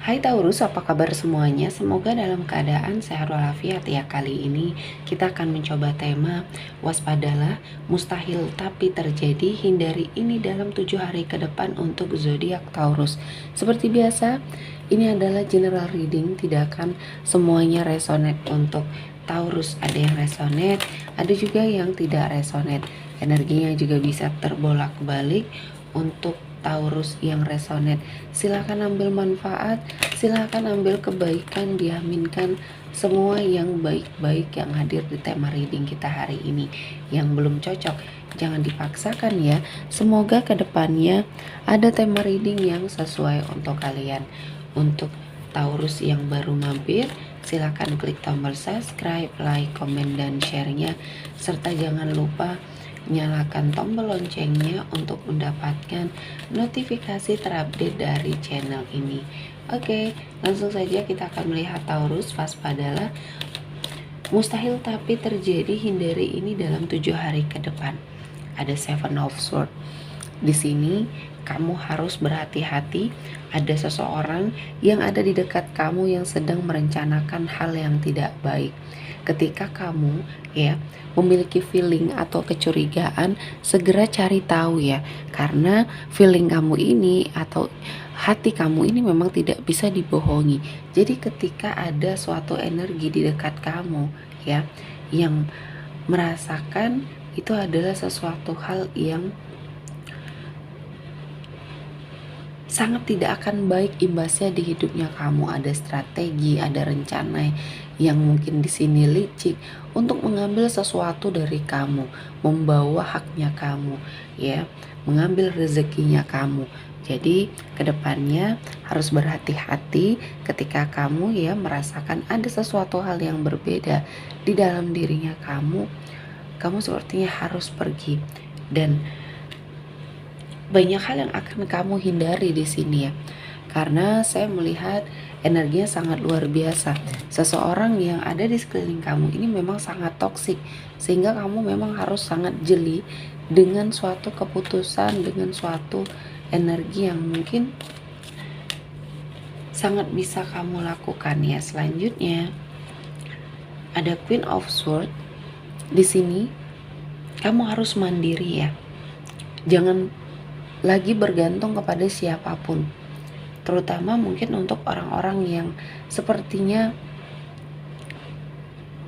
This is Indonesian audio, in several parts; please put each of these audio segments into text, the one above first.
Hai Taurus, apa kabar semuanya? Semoga dalam keadaan sehat walafiat ya. Kali ini kita akan mencoba tema waspadalah, mustahil tapi terjadi, hindari ini dalam 7 hari ke depan untuk zodiak Taurus. Seperti biasa, ini adalah general reading, tidak akan semuanya resonate untuk Taurus. Ada yang resonate, ada juga yang tidak resonate. Energinya juga bisa terbolak-balik. Untuk Taurus yang resonate, silahkan ambil manfaat, silahkan ambil kebaikan, diaminkan semua yang baik-baik yang hadir di tema reading kita hari ini. Yang belum cocok, jangan dipaksakan ya. Semoga kedepannya ada tema reading yang sesuai untuk kalian. Untuk Taurus yang baru mampir, silahkan klik tombol subscribe, like, komen, dan share-nya. Serta jangan lupa nyalakan tombol loncengnya untuk mendapatkan notifikasi terupdate dari channel ini. Oke, langsung saja kita akan melihat Taurus, waspadalah, mustahil tapi terjadi, hindari ini dalam 7 hari ke depan. Ada Seven of Swords. Di sini kamu harus berhati-hati. Ada seseorang yang ada di dekat kamu yang sedang merencanakan hal yang tidak baik. Ketika kamu memiliki feeling atau kecurigaan, segera cari tahu ya, karena feeling kamu ini atau hati kamu ini memang tidak bisa dibohongi. Jadi ketika ada suatu energi di dekat kamu yang merasakan itu adalah sesuatu hal yang sangat tidak akan baik imbasnya di hidupnya kamu. Ada strategi, ada rencana yang mungkin di sini licik untuk mengambil sesuatu dari kamu, membawa haknya kamu, mengambil rezekinya kamu. Jadi kedepannya harus berhati-hati ketika kamu merasakan ada sesuatu hal yang berbeda di dalam dirinya kamu. Kamu sepertinya harus pergi, dan banyak hal yang akan kamu hindari di sini ya. Karena saya melihat energinya sangat luar biasa. Seseorang yang ada di sekeliling kamu ini memang sangat toksik, sehingga kamu memang harus sangat jeli dengan suatu keputusan, dengan suatu energi yang mungkin sangat bisa kamu lakukan ya. Selanjutnya ada Queen of Swords. Di sini kamu harus mandiri ya. Jangan lagi bergantung kepada siapapun, terutama mungkin untuk orang-orang yang sepertinya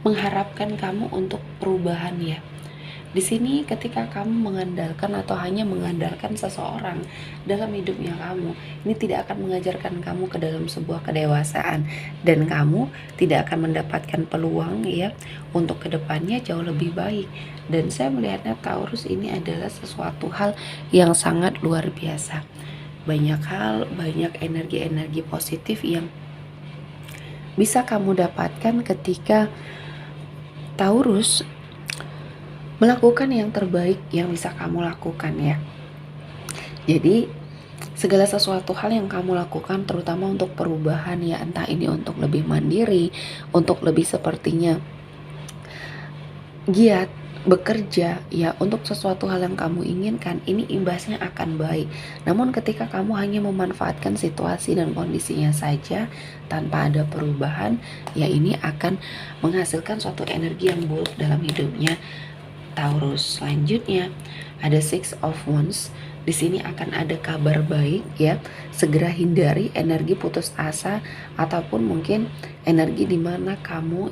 mengharapkan kamu untuk perubahan ya. Di sini ketika kamu mengandalkan atau hanya mengandalkan seseorang dalam hidupnya kamu, ini tidak akan mengajarkan kamu ke dalam sebuah kedewasaan, dan kamu tidak akan mendapatkan peluang untuk kedepannya jauh lebih baik. Dan saya melihatnya Taurus ini adalah sesuatu hal yang sangat luar biasa. Banyak hal, banyak energi-energi positif yang bisa kamu dapatkan ketika Taurus melakukan yang terbaik yang bisa kamu lakukan ya. Jadi segala sesuatu hal yang kamu lakukan, terutama untuk perubahan ya, entah ini untuk lebih mandiri, untuk lebih sepertinya giat bekerja ya untuk sesuatu hal yang kamu inginkan, ini imbasnya akan baik. Namun ketika kamu hanya memanfaatkan situasi dan kondisinya saja tanpa ada perubahan, ya ini akan menghasilkan suatu energi yang buruk dalam hidupnya Taurus. Selanjutnya ada Six of Wands. Di sini akan ada kabar baik ya. Segera hindari energi putus asa ataupun mungkin energi di mana kamu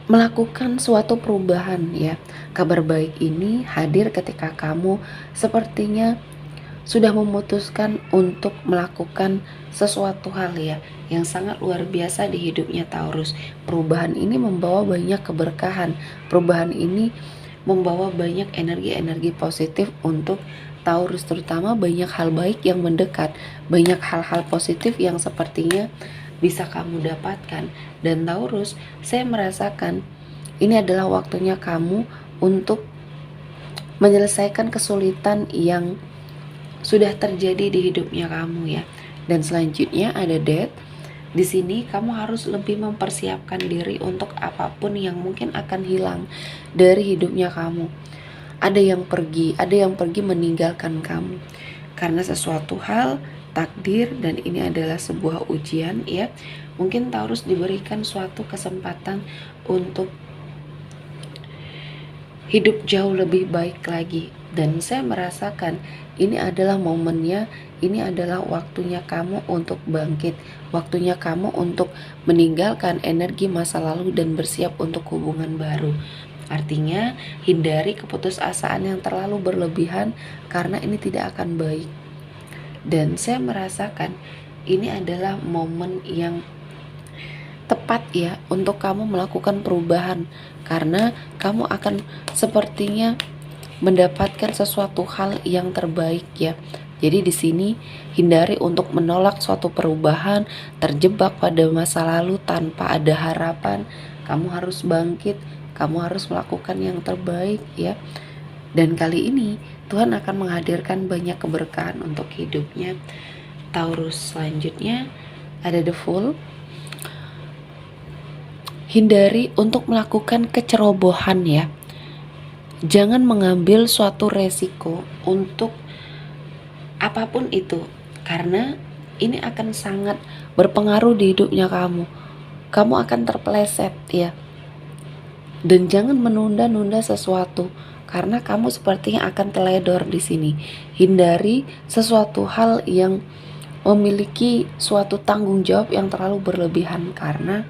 melakukan suatu perubahan ya. Kabar baik ini hadir ketika kamu sepertinya sudah memutuskan untuk melakukan sesuatu hal yang sangat luar biasa di hidupnya Taurus. Perubahan ini membawa banyak keberkahan. Perubahan ini membawa banyak energi-energi positif untuk Taurus, terutama banyak hal baik yang mendekat, banyak hal-hal positif yang sepertinya bisa kamu dapatkan. Dan Taurus, saya merasakan ini adalah waktunya kamu untuk menyelesaikan kesulitan yang sudah terjadi di hidupnya kamu ya. Dan selanjutnya ada Death. Di sini kamu harus lebih mempersiapkan diri untuk apapun yang mungkin akan hilang dari hidupnya kamu. Ada yang pergi meninggalkan kamu. karena sesuatu hal takdir dan ini adalah sebuah ujian ya. Mungkin Taurus diberikan suatu kesempatan untuk hidup jauh lebih baik lagi, dan saya merasakan ini adalah momennya, ini adalah waktunya kamu untuk bangkit, waktunya kamu untuk meninggalkan energi masa lalu dan bersiap untuk hubungan baru. Artinya hindari keputusasaan yang terlalu berlebihan karena ini tidak akan baik. Dan saya merasakan ini adalah momen yang tepat ya untuk kamu melakukan perubahan, karena kamu akan sepertinya mendapatkan sesuatu hal yang terbaik ya. Jadi di sini hindari untuk menolak suatu perubahan, terjebak pada masa lalu tanpa ada harapan. Kamu harus bangkit, kamu harus melakukan yang terbaik ya. Dan kali ini Tuhan akan menghadirkan banyak keberkahan untuk hidupnya Taurus. Selanjutnya ada The Fool. Hindari untuk melakukan kecerobohan ya. Jangan mengambil suatu resiko untuk apapun itu, karena ini akan sangat berpengaruh di hidupnya kamu. Kamu akan terpeleset ya. Dan jangan menunda-nunda sesuatu, karena kamu sepertinya akan teledor di sini. Hindari sesuatu hal yang memiliki suatu tanggung jawab yang terlalu berlebihan, karena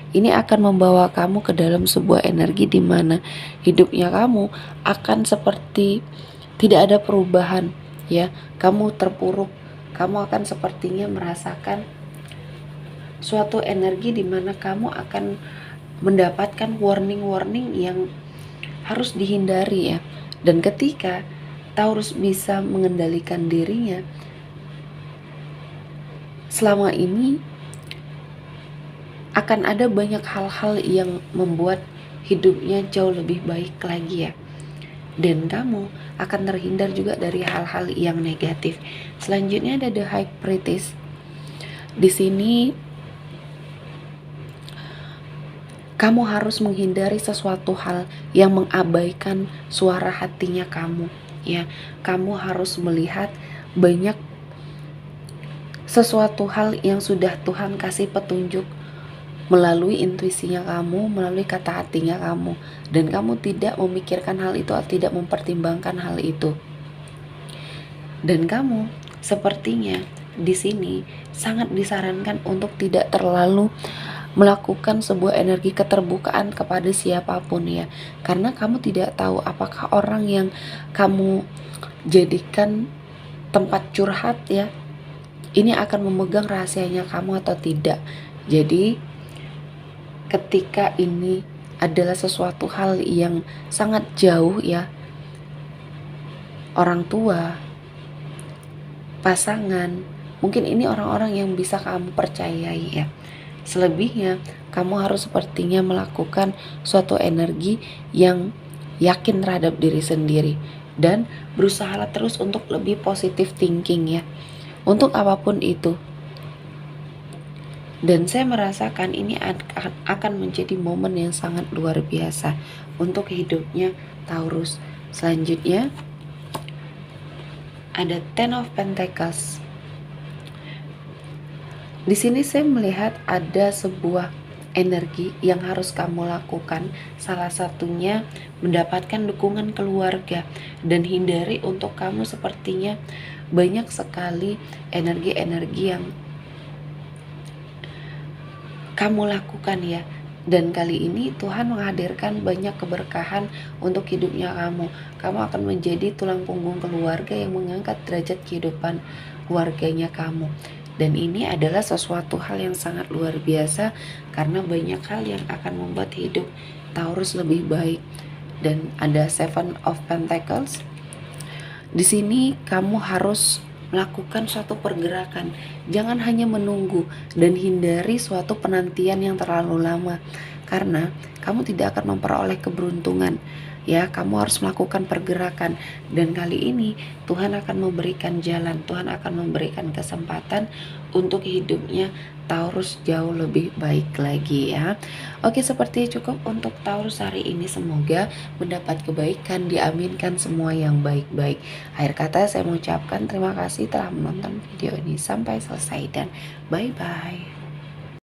ini akan membawa kamu ke dalam sebuah energi di mana hidupnya kamu akan seperti tidak ada perubahan ya. Kamu terpuruk, kamu akan sepertinya merasakan suatu energi di mana kamu akan mendapatkan warning-warning yang harus dihindari ya. Dan ketika Taurus bisa mengendalikan dirinya, selama ini akan ada banyak hal-hal yang membuat hidupnya jauh lebih baik lagi ya. Dan kamu akan terhindar juga dari hal-hal yang negatif. Selanjutnya ada The High Priestess. Di sini kamu harus menghindari sesuatu hal yang mengabaikan suara hatinya kamu ya. Kamu harus melihat banyak sesuatu hal yang sudah Tuhan kasih petunjuk melalui intuisinya kamu, melalui kata hatinya kamu, dan kamu tidak memikirkan hal itu atau tidak mempertimbangkan hal itu. Dan kamu sepertinya di sini sangat disarankan untuk tidak terlalu melakukan sebuah energi keterbukaan kepada siapapun ya, karena kamu tidak tahu apakah orang yang kamu jadikan tempat curhat ya, ini akan memegang rahasianya kamu atau tidak. Jadi ketika ini adalah sesuatu hal yang sangat jauh ya, orang tua, pasangan, mungkin ini orang-orang yang bisa kamu percayai ya. Selebihnya kamu harus sepertinya melakukan suatu energi yang yakin terhadap diri sendiri dan berusaha terus untuk lebih positive thinking ya, untuk apapun itu. Dan saya merasakan ini akan menjadi momen yang sangat luar biasa untuk hidupnya Taurus. Selanjutnya ada Ten of Pentacles. Di sini saya melihat ada sebuah energi yang harus kamu lakukan. Salah satunya mendapatkan dukungan keluarga, dan hindari untuk kamu sepertinya banyak sekali energi-energi yang kamu lakukan ya. Dan kali ini Tuhan menghadirkan banyak keberkahan untuk hidupnya kamu. Kamu akan menjadi tulang punggung keluarga yang mengangkat derajat kehidupan keluarganya kamu. Dan ini adalah sesuatu hal yang sangat luar biasa, karena banyak hal yang akan membuat hidup Taurus lebih baik. Dan ada Seven of Pentacles. Di sini kamu harus melakukan suatu pergerakan. Jangan hanya menunggu, dan hindari suatu penantian yang terlalu lama, karena kamu tidak akan memperoleh keberuntungan ya, kamu harus melakukan pergerakan, dan kali ini Tuhan akan memberikan jalan, Tuhan akan memberikan kesempatan untuk hidupnya Taurus jauh lebih baik lagi ya. Oke, seperti cukup untuk Taurus hari ini, semoga mendapat kebaikan, diaminkan semua yang baik-baik. Akhir kata saya mengucapkan terima kasih telah menonton video ini sampai selesai dan bye-bye.